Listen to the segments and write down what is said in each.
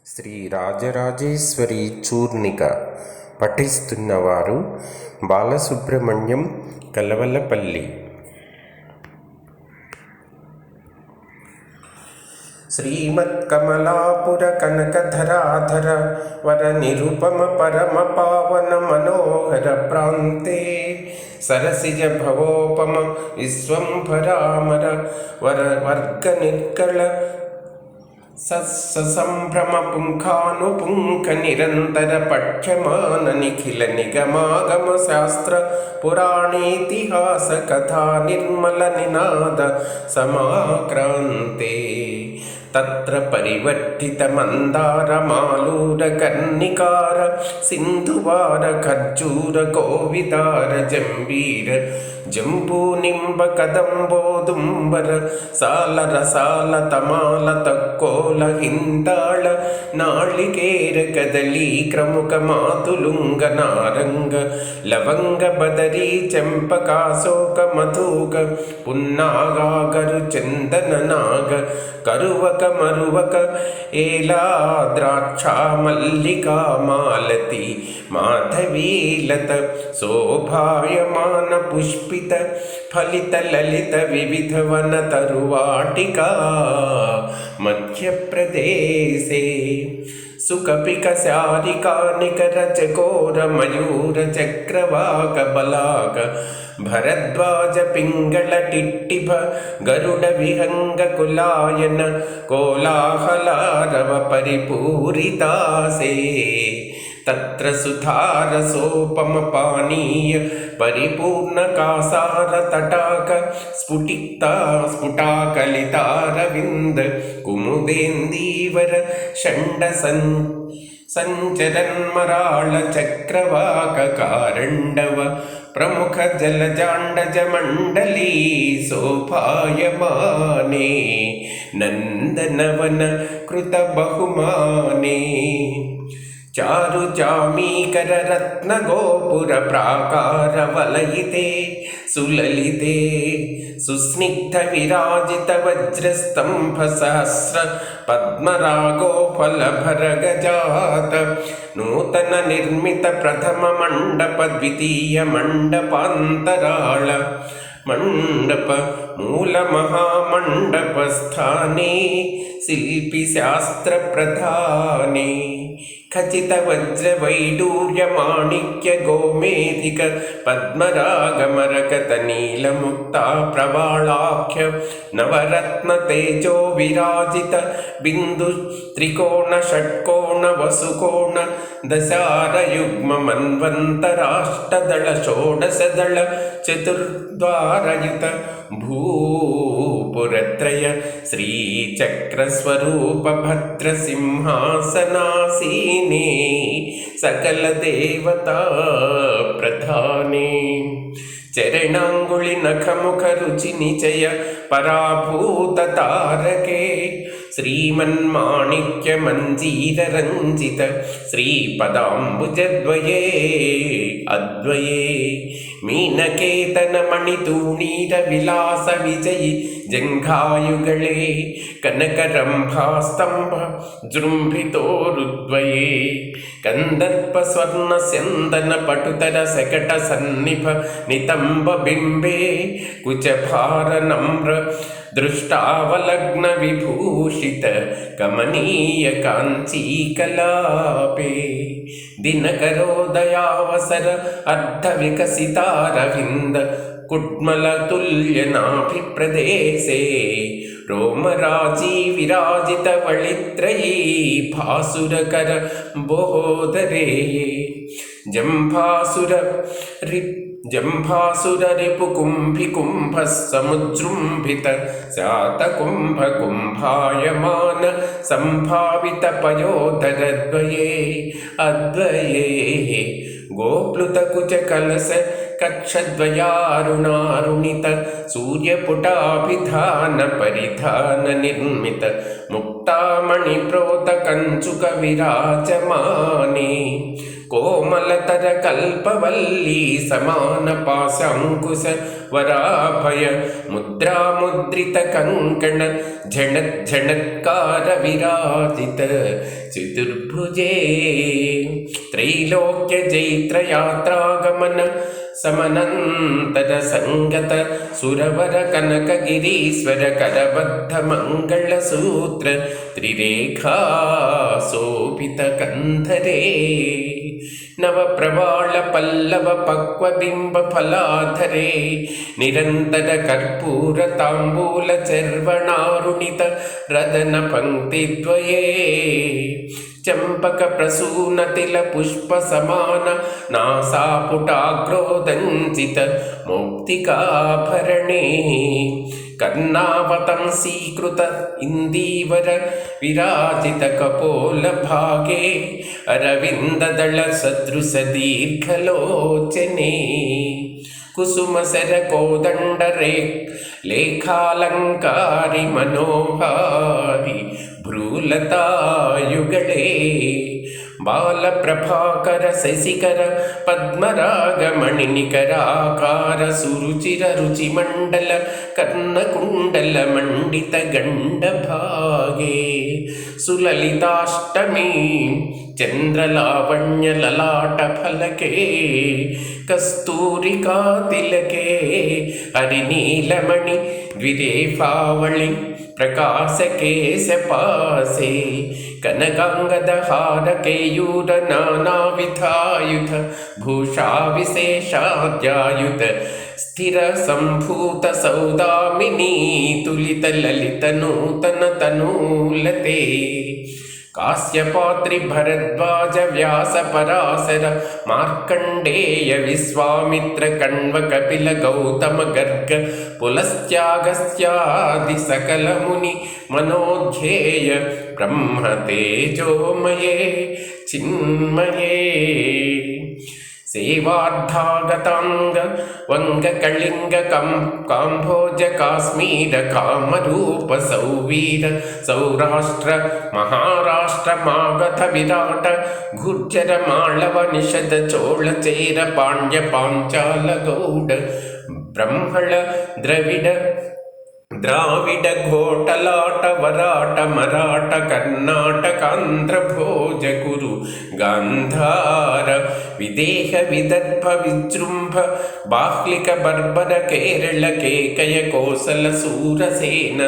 శ్రీ రాజరాజేశ్వరి చూర్ణిక పఠిస్తున్నవారు బాలసుబ్రహ్మణ్యం కలవలపల్లి. శ్రీమత్కమలాపుర కనకధరాధర వర నిరుపమ పరమ పావన మనోహర ప్రాంతే సరసిజ భవోపమ విశ్వంభరామర వర వర్గ నిర్గళ సంభ్రమ పుంఖానుపుంఖ నిరంతర పక్షమాన నిఖిల నిగమాగమ శాస్త్ర పురాణేతిహాస కథా నిర్మల నినాద సమాక్రాంతే తత్ర పరివర్తిత మందార మాలూర కర్ణికార సింధువార ఖర్జూర కోవిదార జంబీర జంబూ నింబ కదంబోదుంబర సాల రసాల తమాల తక్కోల హిందాళ నాళికేర కదళీ క్రముక మాతులుంగ నారంగ లవంగ బదరీ చెంపకాశోక మధుక పున్నాగాగరు చందన నాగ కరువక మరువక ఏలా ద్రాక్ష మల్లికా మాలతి మాధవీలత శోభాయమాన పుష్పిత ఫలిత లలిత వివిధ వన తరువాటికా మధ్యప్రదేశే సుకపిక శారికా నికర చకోర మయూర చక్రవాక బలాక భరద్వాజ పింగళ టిట్టిభ గరుడ విహంగ కులాయన కోలాహలారవ పరిపూరితాసే తత్ర సుధార సోపమ పానీయ పరిపూర్ణ కాసార తటాక స్ఫుటిక్త స్ఫుటాకలితారవింద కుముదేందీవర షండ సంచరన్మరాళ చక్రవాక కారండవ ప్రముఖ జలజాండజ మండలీ శోభాయమానే నందనవన కృత బహుమానే చారు చామీకర రత్న గోపుర ప్రాకార వలయితే సులలితే సుస్నిగ్ధ విరాజిత వజ్రస్తంభ సహస్ర పద్మరాగో ఫలభరగజాత నూతన నిర్మిత ప్రథమ మండప ద్వితీయ మండపాంతరాళ మండప మూల మహామండప స్థానే శిల్పి శాస్త్ర ప్రధానే ఖచిత వజ్ర వైడూర్య మాణిక్య గోమేధిక పద్మరాగమరకత నీలముక్తా ప్రవాళాఖ్య నవరత్న తేజో విరాజిత బిందు త్రికోణ షట్కోణ వసుకోణ దశారయుగ్మ మన్వంతరాష్టదళ షోడశదళ చతుర్ద్వారయుత భూపురత్రయ శ్రీచక్రస్వరూప భద్రసింహాసనాసీనే సకల దేవతా ప్రధానే చరణాంగుళి నఖముఖ రుచి నిచయ పరాభూత తారకే శ్రీమన్మాణిక్య మంజీర రంజిత శ్రీపదాంబుజద్వయే అద్వయే మీనకేతన మణితూణీర విలాస విజయి జంఘాయుగళే కనకరంభాస్తంభ జృంభితోరుద్వయే కందర్ప స్వర్ణ స్యందన పటుతర శకట సన్నిభ నితంబ బింబే కుచభార నమ్ర దృష్టావలగ్న విభూషిత కమనీయ కాంచీకలాపే దినకరోదయావసర అర్ధ వికసితారవింద కుడ్మల తుల్యనాభిప్రదేశే రోమరాజీ విరాజిత వళిత్రయీ భాసురకర బోధరే జంభాసుర రిపుకుంభికుంభ సముజృంభిత శాతకుంభ కుంభాయమాన సంభావిత పయోధరద్వయే అద్వయే గోప్లుత కుచ కలస కక్షద్వయారుణారుణిత సూర్యపుటాభిధాన పరిధాన నిర్మిత ముక్తామణి ప్రోత కంచుక విరాజమానే కోమలతర కల్పవల్లీ సమాన పాశాంకుశ వరాభయ ముద్రాముద్రిత కంకణ ఝణజ్ఝణత్కార విరాజిత చతుర్భుజే త్రైలోక్య జైత్రయాత్రాగమన సమనంతర సంగత సురవర కనకగిరీశ్వర కరబద్ధ మంగళ సూత్ర త్రిరేఖా శోభిత కంధరే నవ ప్రవాళ పల్లవ పక్వ బింబ ఫలాధరే నిరంతర కర్పూర తాంబూల చర్వణారుణిత రదన పంక్తిద్వయే చంపక ప్రసూన తిల పుష్ప సమాన నాసాపుటాగ్రోదంచిత మౌక్తికాభరణే కర్ణావతంసీకృత ఇందీవర విరాజిత కపోల భాగే అరవిందదళ సదృశ దీర్ఘలోచనే కుసుమసర కోదండరే లేఖాలంకారి మనోహారి భ్రూలతాయుగళే బాలప్రభాకర శశికర పద్మరాగమణినికరాకార సురుచిర రుచిమండల కర్ణకుండల మండిత గండభాగే సులలితాష్టమి చంద్రలావణ్య లలాట ఫలకే కస్తూరికా తిలకే హరినీలమణి ద్విరేఫావళి ప్రకాశకేశపాసే కనకాంగదహార కేయూర నానావిధాయుధ భూషా విశేషాద్యాయుధ స్థిర సంభూత సౌదామినీ తులిత లలిత నూతన తనూలతే కాశ్యపాత్రి భరద్వాజ వ్యాస పరాశర మార్కండేయ విశ్వామిత్ర కణ్వ కపిల గౌతమ గర్గ పులస్త్యాగస్యాది సకల ముని మనోధ్యేయ బ్రహ్మ తేజోమయే చిన్మయే సేవార్థాగతాంగ వంగ కళింగ కాంభోజ కాశ్మీర కామరూప సౌవీర సౌరాష్ట్ర మహారాష్ట్ర మాగధ విరాట గుర్జర మాళవ నిషద చోళ చేర పాండ్య పాంచాల గౌడ బ్రహ్మళ ద్రావిడ ఘోటలాట వరాట మరాఠ కర్ణాటకాంధ్ర భోజ కురు గాంధార విదేహ విదర్భ విజృంభ బాహ్లిక బర్బర కేరళ కేకయ కోసల సూరసేన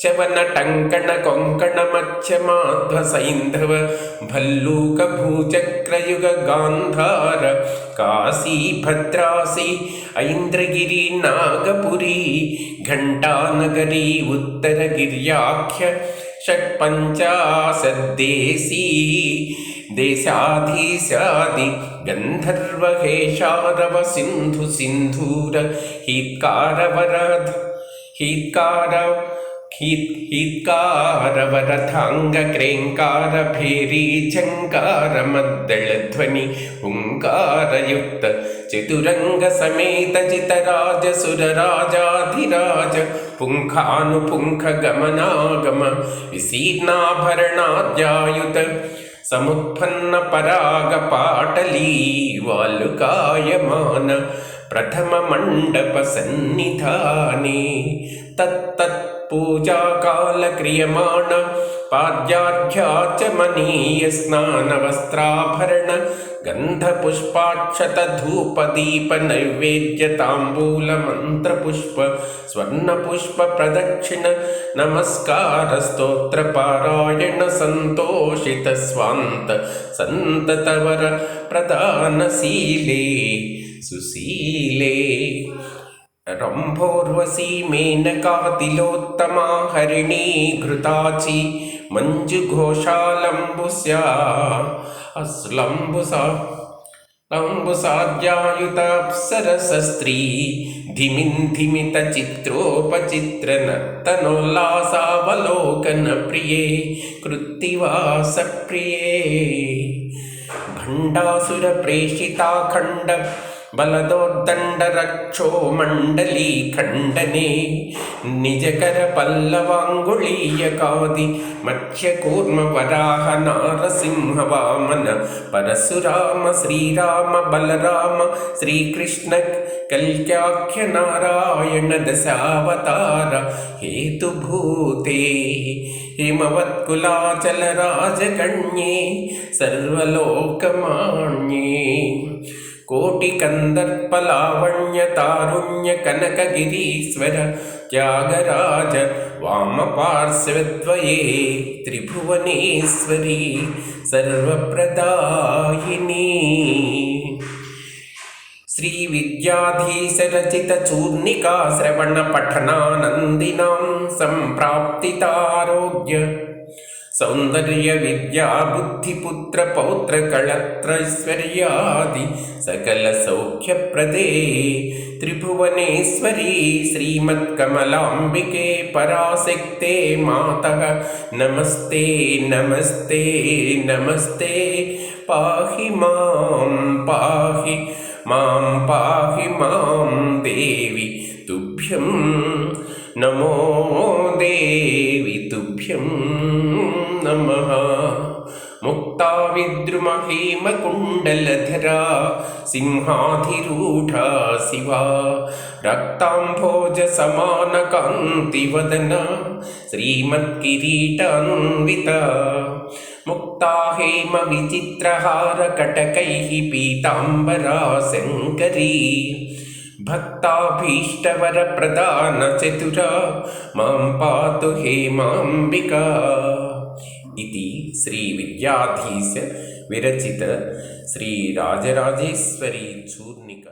చవన టంకణ కొంకణ మత్స్య మాధ్వ సైంధవ భల్లూక భూచక్రయుగ గాంధార కాశీ భద్రాసి ఐంద్రగిరి నాగపురి ఘంటానగరీ ఉత్తరగిర్యాఖ్య షట్పంచాశద్దేశీ దేశాధీశాది గంధర్వహేషారవ సింధు సింధూర హీత్కారవరథాంగ క్రేంకార భేరీ ఝంకార మద్దళ ధ్వని హుంకారయుక్త చతురంగ సమేత జితరాజ సురరాజాధిరాజ పుంఖానుపుంఖ గమనాగమ విశీర్ణాభరణాద్యాయుత సముత్పన్న పరాగ పాటలీ వాలుకాయమాన ప్రథమ మండప సన్నిధానే తత్తత్ పూజాకాల క్రియమాణ పాద్యాఢ్యాచమనీయ స్నాన వస్త్రాభరణ గంధ పుష్పాక్షత ధూప దీప నైవేద్య తాంబూల మంత్ర పుష్ప స్వర్ణ పుష్ప ప్రదక్షిణ నమస్కార స్తోత్ర పారాయణ సంతోషిత స్వాంత సంతతవర ప్రదానశీలే సుశీలే రంభోర్వశీ మేనకాతిలోత్తమా హరిణీ ఘృతాచి మంజుఘోషాలంబుస్యా లంబుసాధ్యాయుతాప్సరసస్త్రీ ధిమింధిమిత చిత్రోపచిత్ర నర్తనోల్లాసావలోకన ప్రియే కృత్తివాస ప్రియే భండాసుర ప్రేషితాఖండ బలదోర్దండరక్షో మండలీ ఖండనే నిజకర పల్లవాంగుళీయకాది మత్స్యకూర్మ వరాహ నారసింహ వామన పరశురామ శ్రీరామ బలరామ శ్రీకృష్ణ కల్క్యాఖ్య నారాయణ దశావతార హేతుభూతే హిమవత్కులాచల రాజకన్యే సర్వలోకమాన్యే కోటి కందర్పలావణ్య తారుణ్య కనకగిరీశ్వర త్యాగరాజ వామపార్శ్వద్వయే త్రిభువనేశ్వరి సర్వప్రదాయిని శ్రీ విద్యాధీశ రచిత చూర్ణికా శ్రవణ పఠనానందినాం సంప్రాప్తితారోగ్య సౌందర్య విద్యా బుద్ధిపుత్ర పౌత్ర కళత్రైశ్వర్యాది సకల సౌఖ్యప్రదే త్రిభువనేశ్వరీ శ్రీమత్కమలాంబికే పరాశక్తే మాతః నమస్తే నమస్తే నమస్తే పాహి మాం పాహి మాం దేవి తుభ్యం నమో దేవి తుభ్యం నమః ముక్తా విద్రుమహేమకుండలధరా సింహాధిరూఢా శివా రక్తాంభోజ సమాన కాంతివదన శ్రీమత్కిరీటాన్విత ముక్తా హేమ విచిత్రహార కటకైః పీతాంబరా శంకరీ భక్తాభీష్టవర ప్రదాన చతురా మాం పాతు హేమాంబికా ఇది శ్రీ విద్యాధీశ విరచిత శ్రీ రాజరాజేశ్వరి చూర్ణిక.